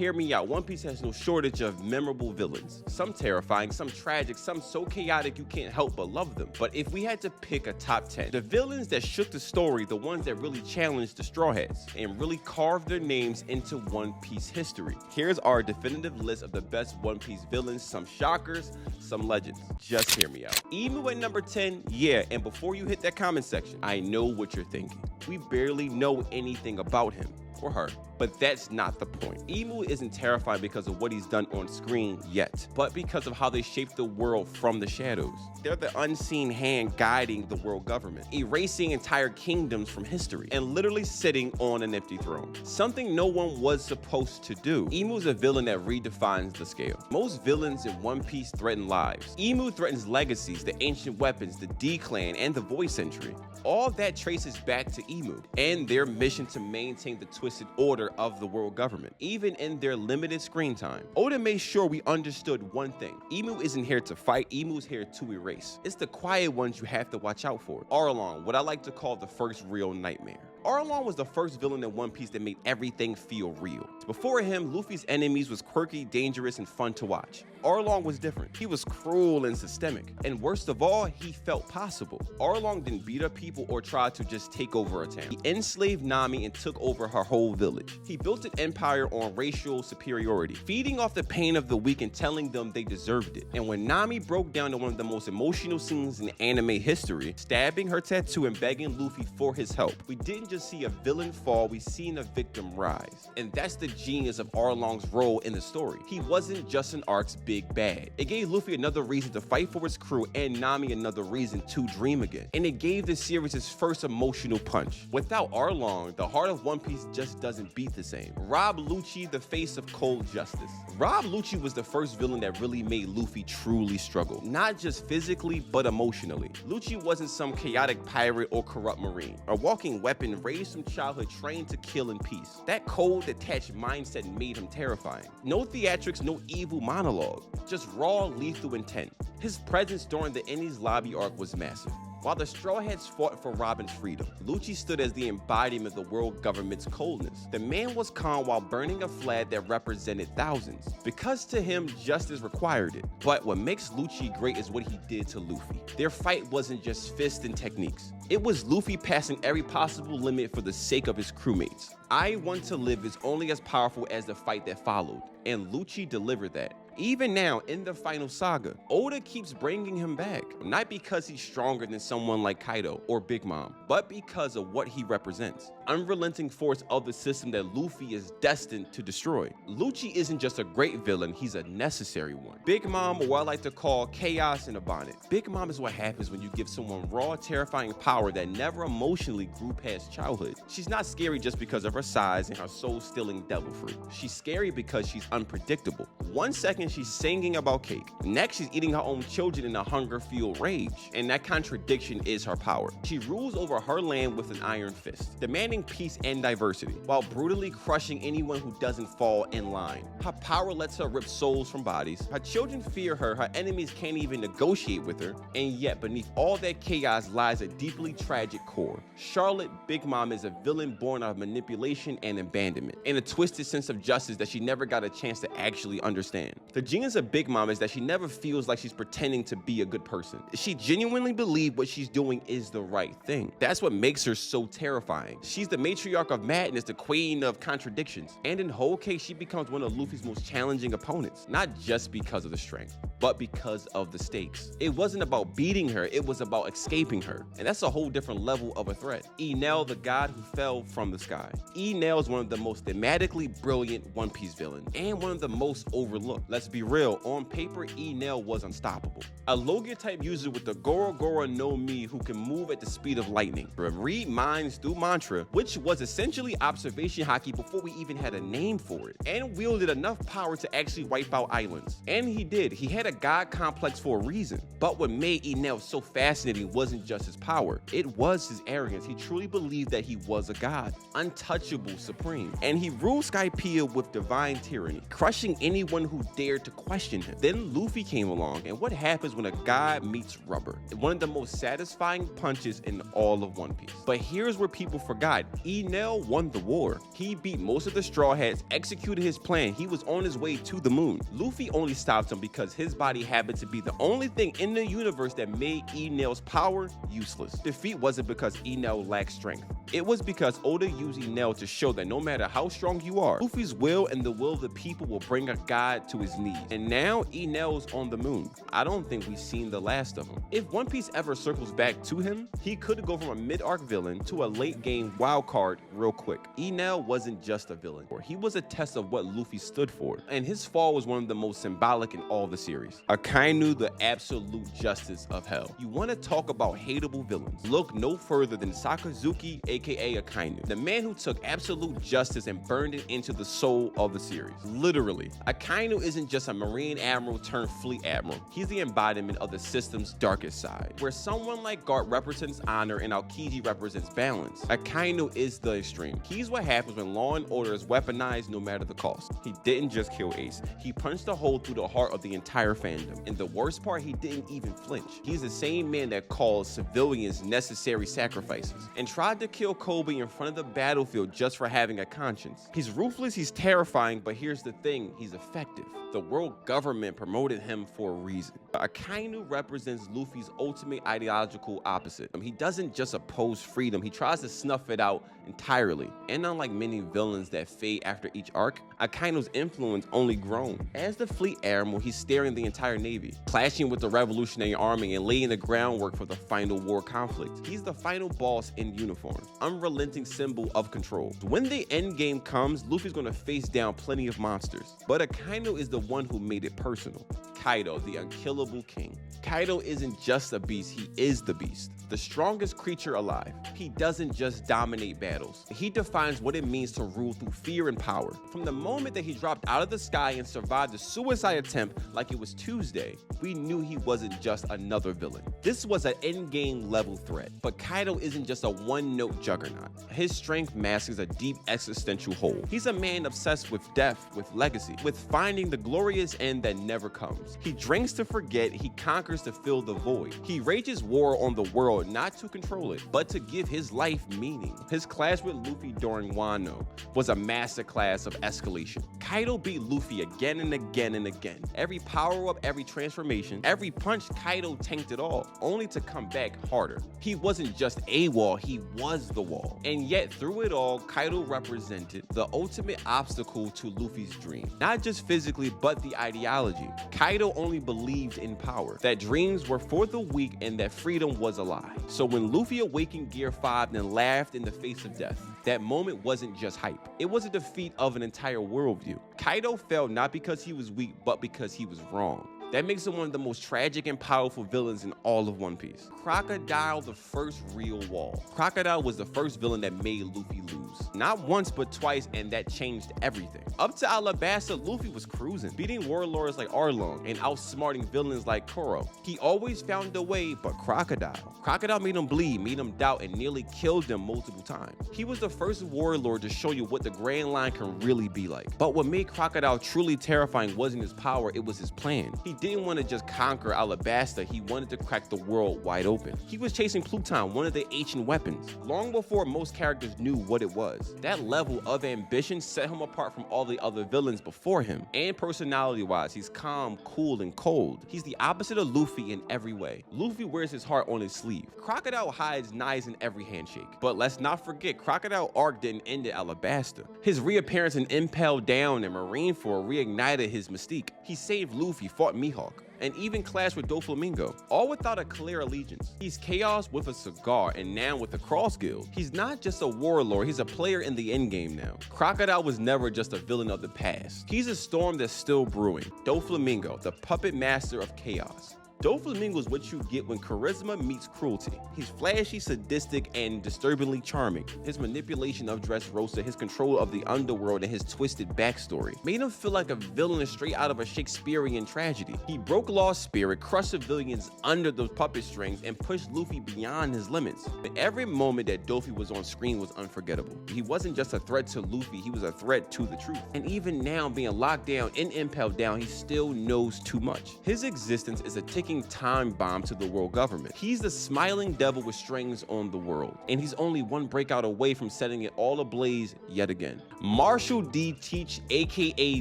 Hear me out, One Piece has no shortage of memorable villains. Some terrifying, some tragic, some so chaotic you can't help but love them. But if we had to pick a top 10, the villains that shook the story, the ones that really challenged the Straw Hats and really carved their names into One Piece history. Here's our definitive list of the best One Piece villains, some shockers, some legends. Just hear me out. Emu at number 10, yeah, and before you hit that comment section, I know what you're thinking. We barely know anything about him or her, but that's not the point. Emu isn't terrifying because of what he's done on screen yet, but because of how they shaped the world from the shadows. They're the unseen hand guiding the world government, erasing entire kingdoms from history, and literally sitting on an empty throne. Something no one was supposed to do. Emu's a villain that redefines the scale. Most villains in One Piece threaten lives. Emu threatens legacies, the ancient weapons, the D-Clan, and the voice entry. All that traces back to Emu and their mission to maintain the twisted order of the world government, even in their limited screen time. Oda made sure we understood one thing. Emu isn't here to fight, Emu's here to erase. It's the quiet ones you have to watch out for. Arlong, what I like to call the first real nightmare. Arlong was the first villain in One Piece that made everything feel real. Before him, Luffy's enemies was quirky, dangerous, and fun to watch. Arlong was different. He was cruel and systemic. And worst of all, he felt possible. Arlong didn't beat up people or try to just take over a town. He enslaved Nami and took over her whole village. He built an empire on racial superiority, feeding off the pain of the weak and telling them they deserved it. And when Nami broke down to one of the most emotional scenes in anime history, stabbing her tattoo and begging Luffy for his help, we didn't just see a villain fall, we seen a victim rise. And that's the genius of Arlong's role in the story. He wasn't just an arc's big bad. It gave Luffy another reason to fight for his crew and Nami another reason to dream again. And it gave the series its first emotional punch. Without Arlong, the heart of One Piece just doesn't beat the same. Rob Lucci, the face of cold justice. Rob Lucci was the first villain that really made Luffy truly struggle. Not just physically, but emotionally. Lucci wasn't some chaotic pirate or corrupt marine. A walking weapon raised from childhood trained to kill in peace. That cold, detached mindset made him terrifying. No theatrics, no evil monologue. Just raw, lethal intent. His presence during the Enies lobby arc was massive. While the Straw Hats fought for Robin's freedom, Lucci stood as the embodiment of the world government's coldness. The man was calm while burning a flag that represented thousands, because to him, justice required it. But what makes Lucci great is what he did to Luffy. Their fight wasn't just fists and techniques. It was Luffy passing every possible limit for the sake of his crewmates. I Want to Live is only as powerful as the fight that followed, and Lucci delivered that. Even now, in the final saga, Oda keeps bringing him back, not because he's stronger than someone like Kaido or Big Mom, but because of what he represents. Unrelenting force of the system that Luffy is destined to destroy. Lucci isn't just a great villain, he's a necessary one. Big Mom, or what I like to call chaos in a bonnet. Big Mom is what happens when you give someone raw, terrifying power that never emotionally grew past childhood. She's not scary just because of her size and her soul-stealing devil fruit. She's scary because she's unpredictable. 1 second she's singing about cake, next she's eating her own children in a hunger-fueled rage, and that contradiction is her power. She rules over her land with an iron fist, demanding peace and diversity, while brutally crushing anyone who doesn't fall in line. Her power lets her rip souls from bodies, her children fear her, her enemies can't even negotiate with her, and yet beneath all that chaos lies a deeply tragic core. Charlotte, Big Mom, is a villain born out of manipulation and abandonment, and a twisted sense of justice that she never got a chance to actually understand. The genius of Big Mom is that she never feels like she's pretending to be a good person. She genuinely believes what she's doing is the right thing. That's what makes her so terrifying. She's the matriarch of madness, the queen of contradictions, and in Whole Cake, she becomes one of Luffy's most challenging opponents, not just because of the strength, but because of the stakes. It wasn't about beating her, it was about escaping her, and that's a whole different level of a threat. Enel, the god who fell from the sky. Enel is one of the most thematically brilliant One Piece villains, and one of the most overlooked. Let's be real, on paper, Enel was unstoppable. A Logia-type user with the Goro Goro no Mi who can move at the speed of lightning, read minds through mantra, which was essentially observation hockey before we even had a name for it, and wielded enough power to actually wipe out islands. And he did. He had a a god complex for a reason. But what made Enel so fascinating wasn't just his power, it was his arrogance. He truly believed that he was a god, untouchable, supreme. And he ruled Skypiea with divine tyranny, crushing anyone who dared to question him. Then Luffy came along, and what happens when a god meets rubber? One of the most satisfying punches in all of One Piece. But here's where people forgot. Enel won the war. He beat most of the Straw Hats, executed his plan. He was on his way to the moon. Luffy only stopped him because his body happened to be the only thing in the universe that made Enel's power useless. Defeat wasn't because Enel lacked strength. It was because Oda used Enel to show that no matter how strong you are, Luffy's will and the will of the people will bring a god to his knees. And now Enel's on the moon. I don't think we've seen the last of him. If One Piece ever circles back to him, he could go from a mid-arc villain to a late-game wild card real quick. Enel wasn't just a villain. He was a test of what Luffy stood for, and his fall was one of the most symbolic in all the series. Akainu, the absolute justice of hell. You want to talk about hateable villains? Look no further than Sakazuki, aka Akainu, the man who took absolute justice and burned it into the soul of the series. Literally, Akainu isn't just a Marine Admiral turned Fleet Admiral. He's the embodiment of the system's darkest side, where someone like Garp represents honor and Aokiji represents balance. Akainu is the extreme. He's what happens when law and order is weaponized no matter the cost. He didn't just kill Ace, he punched a hole through the heart of the entire fandom. And the worst part, he didn't even flinch. He's the same man that calls civilians necessary sacrifices and tried to kill Kobe in front of the battlefield just for having a conscience. He's ruthless, he's terrifying, but here's the thing, he's effective. The world government promoted him for a reason. Akainu represents Luffy's ultimate ideological opposite. He doesn't just oppose freedom, he tries to snuff it out entirely. And unlike many villains that fade after each arc, Akainu's influence only grown. As the Fleet Admiral, he's steering the entire navy, clashing with the Revolutionary Army and laying the groundwork for the final war conflict. He's the final boss in uniform, unrelenting symbol of control. When the end game comes, Luffy's gonna face down plenty of monsters, but Akainu is the one who made it personal. Kaido, the unkillable king. Kaido isn't just a beast, he is the beast, the strongest creature alive. He doesn't just dominate battles, he defines what it means to rule through fear and power. From the moment that he dropped out of the sky and survived the suicide attempt like it was Tuesday, we knew he wasn't just another villain. This was an endgame level threat. But Kaido isn't just a one-note juggernaut. His strength masks a deep existential hole. He's a man obsessed with death, with legacy, with finding the glorious end that never comes. He drinks to forget, he conquers to fill the void. He rages war on the world not to control it, but to give his life meaning. His clash with Luffy during Wano was a masterclass of escalation. Kaido beat Luffy again and again and again. Every power-up, every transformation, every punch, Kaido tanked it all, only to come back harder. He wasn't just a wall, he was the wall. And yet, through it all, Kaido represented the ultimate obstacle to Luffy's dream. Not just physically, but the ideology. Kaido only believed in power, that dreams were for the weak and that freedom was a lie. So when Luffy awakened Gear 5 and laughed in the face of death, that moment wasn't just hype. It was a defeat of an entire worldview. Kaido fell not because he was weak, but because he was wrong. That makes him one of the most tragic and powerful villains in all of One Piece. Crocodile, the first real wall. Crocodile was the first villain that made Luffy lose. Not once, but twice, and that changed everything. Up to Alabasta, Luffy was cruising, beating warlords like Arlong and outsmarting villains like Koro. He always found a way, but Crocodile made him bleed, made him doubt, and nearly killed him multiple times. He was the first warlord to show you what the Grand Line can really be like. But what made Crocodile truly terrifying wasn't his power, it was his plan. He didn't want to just conquer Alabasta, he wanted to crack the world wide open. He was chasing Pluton, one of the ancient weapons, long before most characters knew what it was. That level of ambition set him apart from all the other villains before him. And personality-wise, he's calm, cool, and cold. He's the opposite of Luffy in every way. Luffy wears his heart on his sleeve. Crocodile hides knives in every handshake. But let's not forget, Crocodile arc didn't end at Alabasta. His reappearance in Impel Down and Marineford reignited his mystique. He saved Luffy, fought Mihawk, and even clashed with Doflamingo, all without a clear allegiance. He's chaos with a cigar, and now with the Cross Guild. He's not just a warlord, he's a player in the endgame now. Crocodile was never just a villain of the past. He's a storm that's still brewing. Doflamingo, the puppet master of chaos. Doflamingo is what you get when charisma meets cruelty. He's flashy, sadistic, and disturbingly charming. His manipulation of Dressrosa, his control of the underworld, and his twisted backstory made him feel like a villain straight out of a Shakespearean tragedy. He broke Law's spirit, crushed civilians under the puppet strings, and pushed Luffy beyond his limits. But every moment that Dofi was on screen was unforgettable. He wasn't just a threat to Luffy, he was a threat to the truth. And even now, being locked down and impaled down, he still knows too much. His existence is a ticking time bomb to the world government. He's the smiling devil with strings on the world, and he's only one breakout away from setting it all ablaze yet again. Marshall D. Teach, aka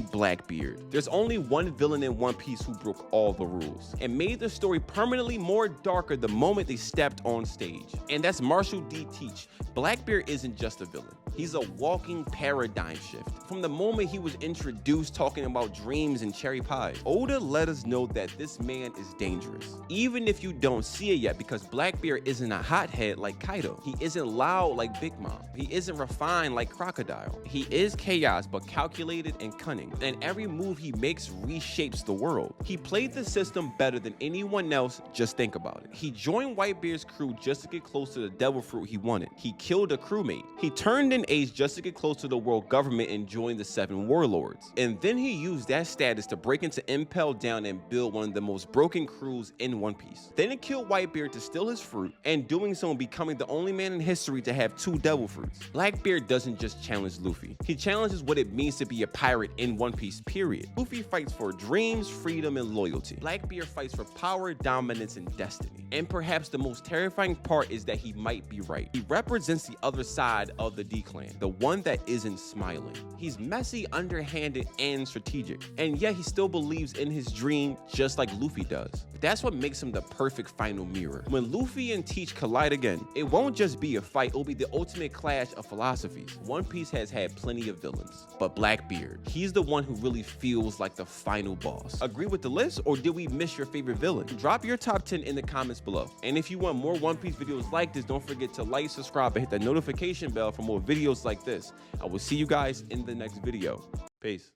Blackbeard. There's only one villain in One Piece who broke all the rules and made the story permanently more darker the moment they stepped on stage, and that's Marshall D. Teach. Blackbeard isn't just a villain. He's a walking paradigm shift. From the moment he was introduced talking about dreams and cherry pies, Oda let us know that this man is dangerous, even if you don't see it yet, because Blackbeard isn't a hothead like Kaido. He isn't loud like Big Mom. He isn't refined like Crocodile. He is chaos, but calculated and cunning, and every move he makes reshapes the world. He played the system better than anyone else, just think about it. He joined Whitebeard's crew just to get close to the devil fruit he wanted. He killed a crewmate. He turned in age just to get close to the world government and join the 7 Warlords. And then he used that status to break into Impel Down and build one of the most broken crews in One Piece. Then he killed Whitebeard to steal his fruit, and doing so and becoming the only man in history to have 2 devil fruits. Blackbeard doesn't just challenge Luffy. He challenges what it means to be a pirate in One Piece, period. Luffy fights for dreams, freedom, and loyalty. Blackbeard fights for power, dominance, and destiny. And perhaps the most terrifying part is that he might be right. He represents the other side of the D-Clan, the one that isn't smiling. He's messy, underhanded, and strategic. And yet he still believes in his dream just like Luffy does. That's what makes him the perfect final mirror. When Luffy and Teach collide again, it won't just be a fight, it'll be the ultimate clash of philosophies. One Piece has had plenty of villains, but Blackbeard, he's the one who really feels like the final boss. Agree with the list, or did we miss your favorite villain? Drop your top 10 in the comments below. And if you want more One Piece videos like this, don't forget to like, subscribe, and hit that notification bell for more videos like this. I will see you guys in the next video. Peace.